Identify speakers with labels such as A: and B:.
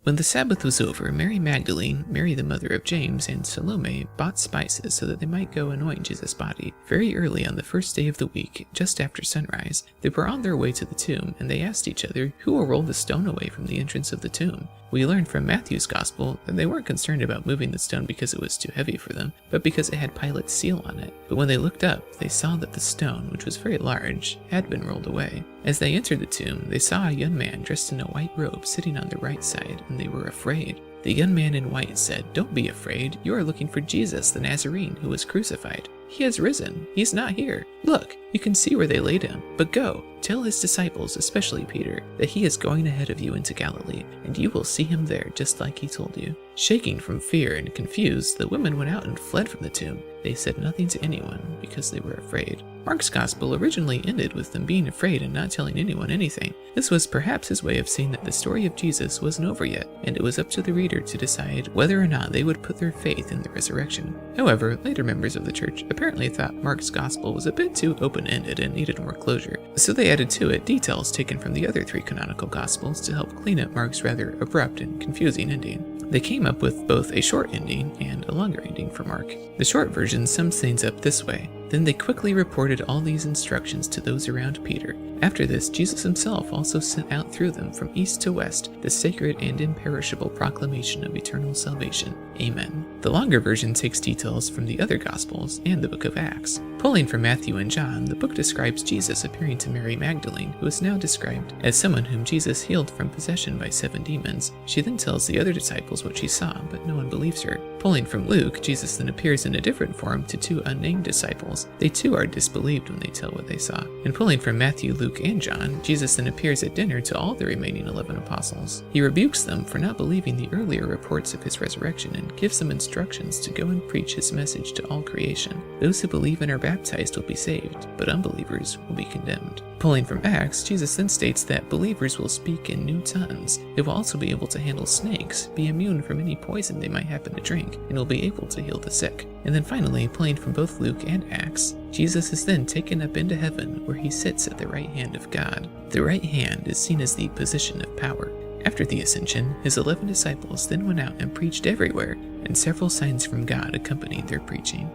A: When the Sabbath was over, Mary Magdalene, Mary the mother of James, and Salome bought spices so that they might go anoint Jesus' body. Very early on the first day of the week, just after sunrise, they were on their way to the tomb, and they asked each other, "Who will roll the stone away from the entrance of the tomb?" We learn from Matthew's Gospel that they weren't concerned about moving the stone because it was too heavy for them, but because it had Pilate's seal on it. But when they looked up, they saw that the stone, which was very large, had been rolled away. As they entered the tomb, they saw a young man dressed in a white robe sitting on the right side, and they were afraid. The young man in white said, "Don't be afraid. You are looking for Jesus, the Nazarene, who was crucified. He has risen. He's not here. Look, you can see where they laid him. But go, tell his disciples, especially Peter, that he is going ahead of you into Galilee, and you will see him there just like he told you." Shaking from fear and confused, the women went out and fled from the tomb. They said nothing to anyone because they were afraid. Mark's Gospel originally ended with them being afraid and not telling anyone anything. This was perhaps his way of saying that the story of Jesus wasn't over yet, and it was up to the reader to decide whether or not they would put their faith in the resurrection. However, later members of the church apparently thought Mark's Gospel was a bit too open-ended and needed more closure, so they added to it details taken from the other three canonical Gospels to help clean up Mark's rather abrupt and confusing ending. They came up with both a short ending and a longer ending for Mark. The short version sums things up this way: "Then they quickly reported all these instructions to those around Peter. After this, Jesus himself also sent out through them from east to west the sacred and imperishable proclamation of eternal salvation. Amen." The longer version takes details from the other Gospels and the book of Acts. Pulling from Matthew and John, the book describes Jesus appearing to Mary Magdalene, who is now described as someone whom Jesus healed from possession by 7 demons. She then tells the other disciples what she saw, but no one believes her. Pulling from Luke, Jesus then appears in a different form to 2 unnamed disciples. They too are disbelieved when they tell what they saw. And pulling from Matthew, Luke, and John, Jesus then appears at dinner to all the remaining 11 apostles. He rebukes them for not believing the earlier reports of his resurrection and gives them instructions to go and preach his message to all creation. Those who believe and are baptized will be saved, but unbelievers will be condemned. Pulling from Acts, Jesus then states that believers will speak in new tongues. They will also be able to handle snakes, be immune from any poison they might happen to drink, and will be able to heal the sick. And then finally, pulling from both Luke and Acts, Jesus is then taken up into heaven, where he sits at the right hand of God. The right hand is seen as the position of power. After the ascension, his 11 disciples then went out and preached everywhere, and several signs from God accompanied their preaching.